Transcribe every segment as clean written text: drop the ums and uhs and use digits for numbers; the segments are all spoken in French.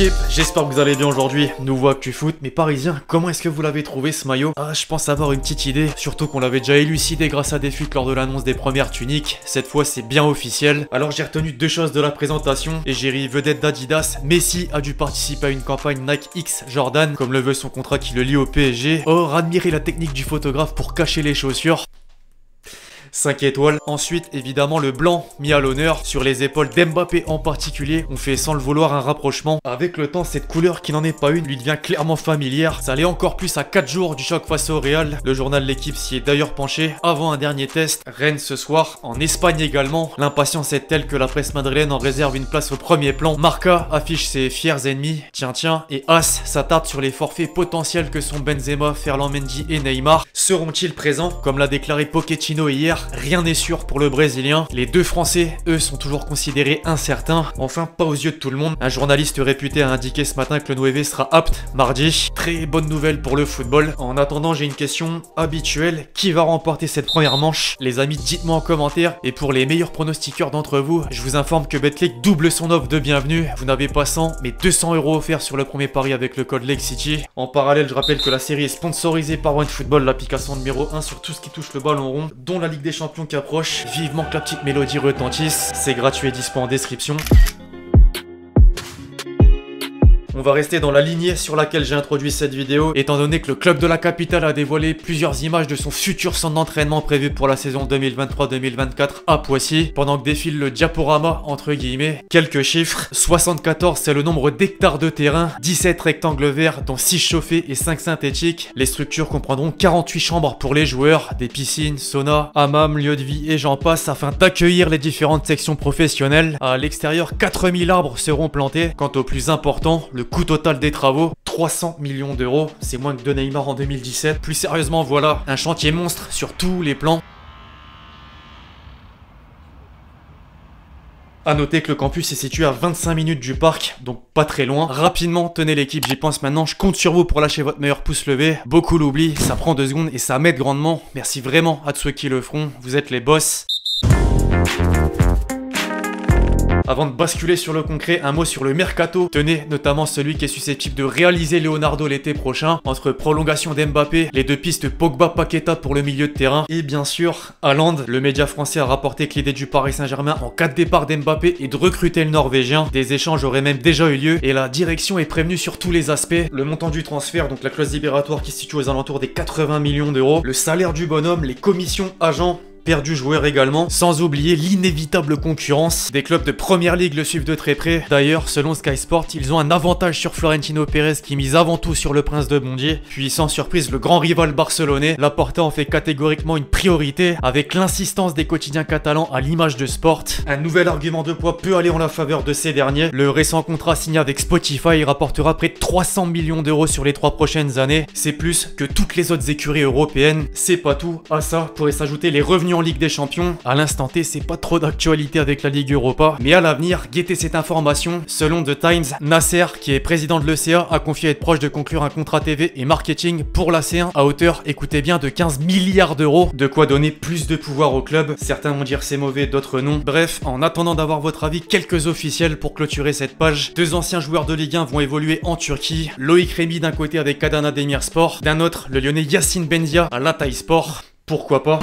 l'équipe, j'espère que vous allez bien aujourd'hui. Nouveau Actu Foot, mais parisien, comment est-ce que vous l'avez trouvé ce maillot? Ah, je pense avoir une petite idée, surtout qu'on l'avait déjà élucidé grâce à des fuites lors de l'annonce des premières tuniques. Cette fois c'est bien officiel. Alors j'ai retenu deux choses de la présentation. Égérie vedette d'Adidas, Messi a dû participer à une campagne Nike X Jordan, comme le veut son contrat qui le lie au PSG. Or, admirez la technique du photographe pour cacher les chaussures. 5 étoiles. Ensuite, évidemment, le blanc mis à l'honneur. Sur les épaules d'Mbappé en particulier, on fait sans le vouloir un rapprochement. Avec le temps, cette couleur qui n'en est pas une lui devient clairement familière. Ça l'est encore plus à 4 jours du choc face au Real. Le journal L'équipe s'y est d'ailleurs penché avant un dernier test. Rennes ce soir, en Espagne également. L'impatience est telle que la presse madrilène en réserve une place au premier plan. Marca affiche ses fiers ennemis. Tiens, et As s'attarde sur les forfaits potentiels que sont Benzema, Ferland Mendy et Neymar. Seront-ils présents? Comme l'a déclaré Pochettino hier, rien n'est sûr pour le Brésilien. Les deux Français, eux, sont toujours considérés incertains. Enfin, pas aux yeux de tout le monde. Un journaliste réputé a indiqué ce matin que le 9 sera apte mardi. Très bonne nouvelle pour le football. En attendant, j'ai une question habituelle. Qui va remporter cette première manche? Les amis, dites-moi en commentaire. Et pour les meilleurs pronostiqueurs d'entre vous, je vous informe que Betclic double son offre de bienvenue. Vous n'avez pas 100, mais 200 € offerts sur le premier pari avec le code LakeCity. En parallèle, je rappelle que la série est sponsorisée par OneFootball, l'application numéro 1 sur tout ce qui touche le ballon rond, dont la Ligue des Champions qui approche. Vivement que la petite mélodie retentisse. C'est gratuit et dispo en description. On va rester dans la lignée sur laquelle j'ai introduit cette vidéo, étant donné que le club de la capitale a dévoilé plusieurs images de son futur centre d'entraînement prévu pour la saison 2023-2024 à Poissy, pendant que défile le diaporama entre guillemets. Quelques chiffres: 74 c'est le nombre d'hectares de terrain, 17 rectangles verts dont 6 chauffés et 5 synthétiques. Les structures comprendront 48 chambres pour les joueurs, des piscines, saunas, hammams, lieux de vie et j'en passe, afin d'accueillir les différentes sections professionnelles. À l'extérieur, 4000 arbres seront plantés. Quant au plus important, le coût total des travaux, 300 millions €, c'est moins que de Neymar en 2017. Plus sérieusement, voilà, un chantier monstre sur tous les plans. A noter que le campus est situé à 25 minutes du parc, donc pas très loin. Rapidement, tenez l'équipe, j'y pense maintenant, je compte sur vous pour lâcher votre meilleur pouce levé. Beaucoup l'oublient, ça prend 2 secondes et ça m'aide grandement. Merci vraiment à tous ceux qui le feront, vous êtes les boss. Avant de basculer sur le concret, un mot sur le mercato. Tenez, notamment celui qui est susceptible de réaliser Leonardo l'été prochain. Entre prolongation d'Mbappé, les deux pistes Pogba-Paqueta pour le milieu de terrain. Et bien sûr, Haaland. Le média français a rapporté que l'idée du Paris Saint-Germain en cas de départ d'Mbappé est de recruter le Norvégien. Des échanges auraient même déjà eu lieu et la direction est prévenue sur tous les aspects. Le montant du transfert, donc la clause libératoire qui se situe aux alentours des 80 millions €. Le salaire du bonhomme, les commissions agents, perdu joueur également, sans oublier l'inévitable concurrence. Des clubs de première ligue le suivent de très près. D'ailleurs, selon Sky Sport, ils ont un avantage sur Florentino Pérez qui mise avant tout sur le prince de Bondy. Puis sans surprise, le grand rival barcelonais. Laporta en fait catégoriquement une priorité, avec l'insistance des quotidiens catalans à l'image de Sport. Un nouvel argument de poids peut aller en la faveur de ces derniers. Le récent contrat signé avec Spotify rapportera près de 300 millions € sur les 3 prochaines années. C'est plus que toutes les autres écuries européennes. C'est pas tout. À ça pourrait s'ajouter les revenus en Ligue des Champions. À l'instant T, c'est pas trop d'actualité avec la Ligue Europa, mais à l'avenir, guettez cette information. Selon The Times, Nasser, qui est président de l'ECA, a confié être proche de conclure un contrat TV et marketing pour la C1 à hauteur, écoutez bien, de 15 milliards €. De quoi donner plus de pouvoir au club. Certains vont dire c'est mauvais, d'autres non. Bref, en attendant d'avoir votre avis, quelques officiels pour clôturer cette page. 2 anciens joueurs de Ligue 1 vont évoluer en Turquie. Loïc Rémy d'un côté avec Adana Demirspor, d'un autre, le Lyonnais Yacine Benzia à Hatayspor. Pourquoi pas?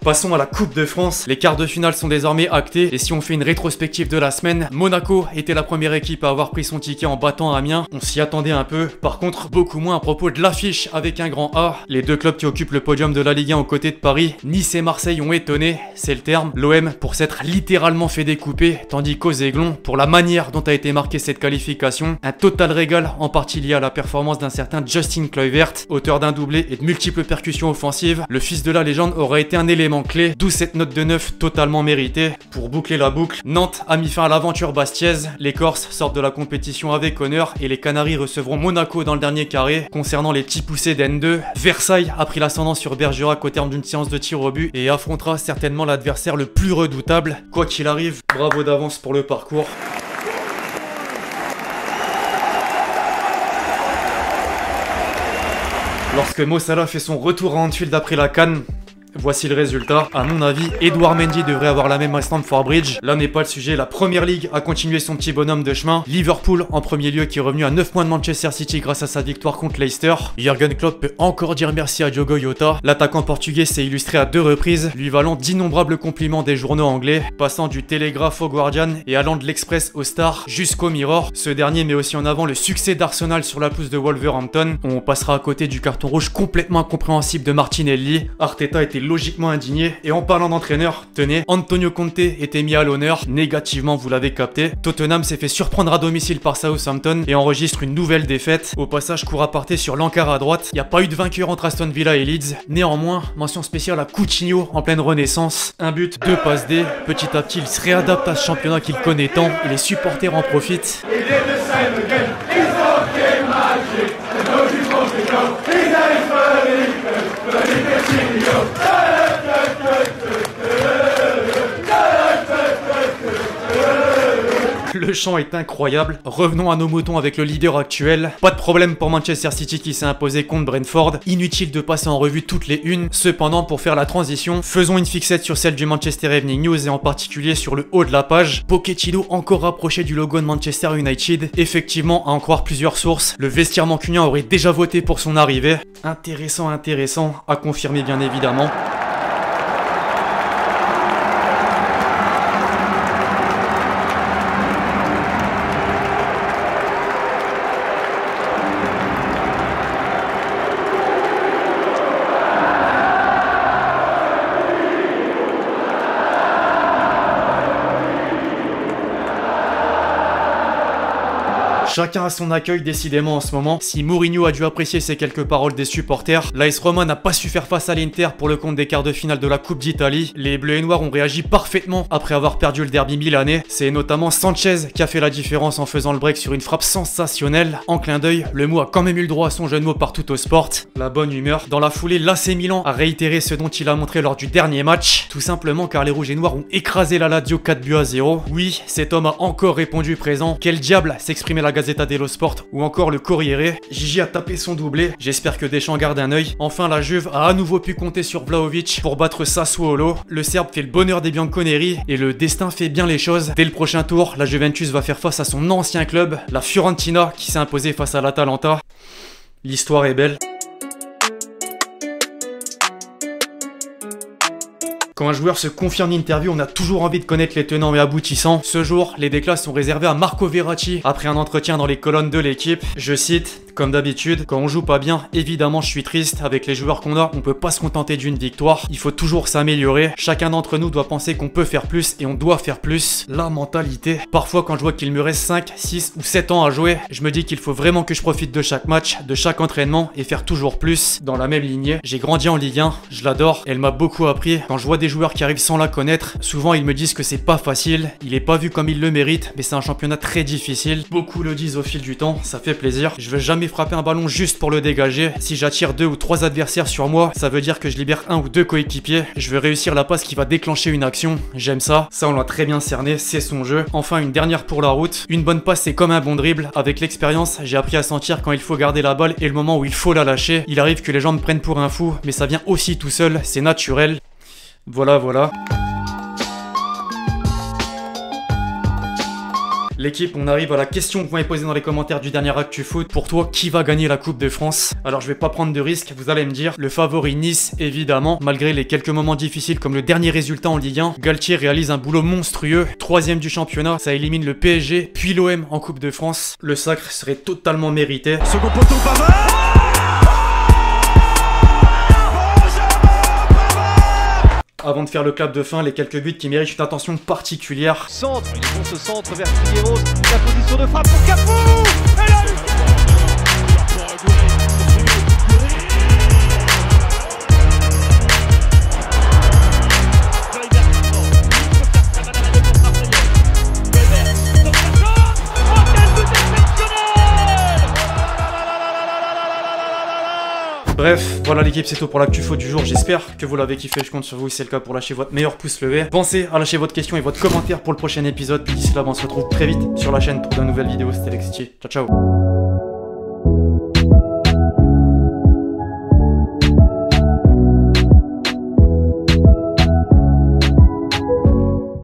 Passons à la Coupe de France. Les quarts de finale sont désormais actés et si on fait une rétrospective de la semaine, Monaco était la première équipe à avoir pris son ticket en battant Amiens. On s'y attendait un peu. Par contre, beaucoup moins à propos de l'affiche avec un grand A. Les deux clubs qui occupent le podium de la Ligue 1 aux côtés de Paris, Nice et Marseille ont étonné, c'est le terme. L'OM pour s'être littéralement fait découper, tandis qu'aux Aiglons, pour la manière dont a été marquée cette qualification, un total régal en partie lié à la performance d'un certain Justin Kluivert, auteur d'un doublé et de multiples percussions offensives. Le fils de la légende aurait été un élément clé, d'où cette note de 9 totalement méritée. Pour boucler la boucle, Nantes a mis fin à l'aventure bastiaise, les Corses sortent de la compétition avec honneur et les Canaries recevront Monaco dans le dernier carré. Concernant les petits poussés d'N2, Versailles a pris l'ascendant sur Bergerac au terme d'une séance de tir au but et affrontera certainement l'adversaire le plus redoutable. Quoi qu'il arrive, bravo d'avance pour le parcours. Lorsque Mo Salah fait son retour à Anfield après la CAN, Voici le résultat. À mon avis, Edouard Mendy devrait avoir la même à Stamford Bridge. Là n'est pas le sujet. La Première Ligue a continué son petit bonhomme de chemin. Liverpool en premier lieu qui est revenu à 9 points de Manchester City grâce à sa victoire contre Leicester. Jürgen Klopp peut encore dire merci à Diogo Jota. L'attaquant portugais s'est illustré à 2 reprises, lui valant d'innombrables compliments des journaux anglais, passant du Télégraphe au Guardian et allant de l'Express au Star jusqu'au Mirror. Ce dernier met aussi en avant le succès d'Arsenal sur la pelouse de Wolverhampton. On passera à côté du carton rouge complètement incompréhensible de Martinelli. Arteta était logiquement indigné. Et en parlant d'entraîneur, tenez, Antonio Conte était mis à l'honneur. Négativement, vous l'avez capté. Tottenham s'est fait surprendre à domicile par Southampton et enregistre une nouvelle défaite. Au passage, court à parté sur l'encart à droite. Il n'y a pas eu de vainqueur entre Aston Villa et Leeds. Néanmoins, mention spéciale à Coutinho en pleine renaissance. Un but, 2 passes D. Petit à petit, il se réadapte à ce championnat qu'il connaît tant et les supporters en profitent. Le chant est incroyable. Revenons à nos moutons avec le leader actuel. Pas de problème pour Manchester City qui s'est imposé contre Brentford. Inutile de passer en revue toutes les unes. Cependant, pour faire la transition, faisons une fixette sur celle du Manchester Evening News et en particulier sur le haut de la page. Pochettino encore rapproché du logo de Manchester United. Effectivement, à en croire plusieurs sources, le vestiaire mancunien aurait déjà voté pour son arrivée. Intéressant, à confirmer bien évidemment. Chacun a son accueil décidément en ce moment. Si Mourinho a dû apprécier ces quelques paroles des supporters, l'AS Roma n'a pas su faire face à l'Inter pour le compte des quarts de finale de la Coupe d'Italie. Les Bleus et Noirs ont réagi parfaitement après avoir perdu le derby milanais. C'est notamment Sanchez qui a fait la différence en faisant le break sur une frappe sensationnelle. En clin d'œil, le mot a quand même eu le droit à son jeu de mots par Tuttosport. La bonne humeur. Dans la foulée, l'AC Milan a réitéré ce dont il a montré lors du dernier match. Tout simplement car les Rouges et Noirs ont écrasé la Lazio 4-0. Oui, cet homme a encore répondu présent. Quel diable, s'exprimait la Gazzetta dello Sport ou encore le Corriere. Gigi a tapé son doublé, j'espère que Deschamps garde un œil. Enfin, la Juve a à nouveau pu compter sur Vlahovic pour battre Sassuolo. Le Serbe fait le bonheur des Bianconeri et le destin fait bien les choses. Dès le prochain tour, la Juventus va faire face à son ancien club, la Fiorentina, qui s'est imposée face à l'Atalanta. L'histoire est belle. Quand un joueur se confie en interview, on a toujours envie de connaître les tenants et aboutissants. Ce jour, les déclats sont réservés à Marco Verratti après un entretien dans les colonnes de l'équipe. Je cite: comme d'habitude, quand on joue pas bien, évidemment je suis triste. Avec les joueurs qu'on a, on peut pas se contenter d'une victoire. Il faut toujours s'améliorer. Chacun d'entre nous doit penser qu'on peut faire plus et on doit faire plus. La mentalité. Parfois quand je vois qu'il me reste 5, 6 ou 7 ans à jouer, je me dis qu'il faut vraiment que je profite de chaque match, de chaque entraînement et faire toujours plus. Dans la même lignée, j'ai grandi en Ligue 1, je l'adore, elle m'a beaucoup appris. Quand je vois des joueurs qui arrivent sans la connaître, souvent ils me disent que c'est pas facile, il est pas vu comme il le mérite, mais c'est un championnat très difficile. Beaucoup le disent au fil du temps, ça fait plaisir. Je veux jamais frapper un ballon juste pour le dégager. Si j'attire 2 ou 3 adversaires sur moi, ça veut dire que je libère 1 ou 2 coéquipiers. Je veux réussir la passe qui va déclencher une action. J'aime ça. Ça on l'a très bien cerné, c'est son jeu. Enfin une dernière pour la route. Une bonne passe c'est comme un bon dribble. Avec l'expérience, j'ai appris à sentir quand il faut garder la balle et le moment où il faut la lâcher. Il arrive que les gens me prennent pour un fou, mais ça vient aussi tout seul, c'est naturel. Voilà. L'équipe, on arrive à la question que vous m'avez posée dans les commentaires du dernier Actu Foot. Pour toi, qui va gagner la Coupe de France? Alors je vais pas prendre de risques, vous allez me dire. Le favori Nice, évidemment. Malgré les quelques moments difficiles comme le dernier résultat en Ligue 1, Galtier réalise un boulot monstrueux. 3ème du championnat, ça élimine le PSG, puis l'OM en Coupe de France. Le sacre serait totalement mérité. Second poteau, Pavard. Avant de faire le clap de fin, les quelques buts qui méritent une attention particulière. Centre, il est bon ce centre vers Figueiredo. La position de frappe pour Cafu. Et là, Bref, voilà l'équipe, c'est tout pour l'actu foot du jour. J'espère que vous l'avez kiffé, je compte sur vous si c'est le cas pour lâcher votre meilleur pouce levé. Pensez à lâcher votre question et votre commentaire pour le prochain épisode. Puis d'ici là, on se retrouve très vite sur la chaîne pour de nouvelles vidéos. C'était Lexity. Ciao, ciao.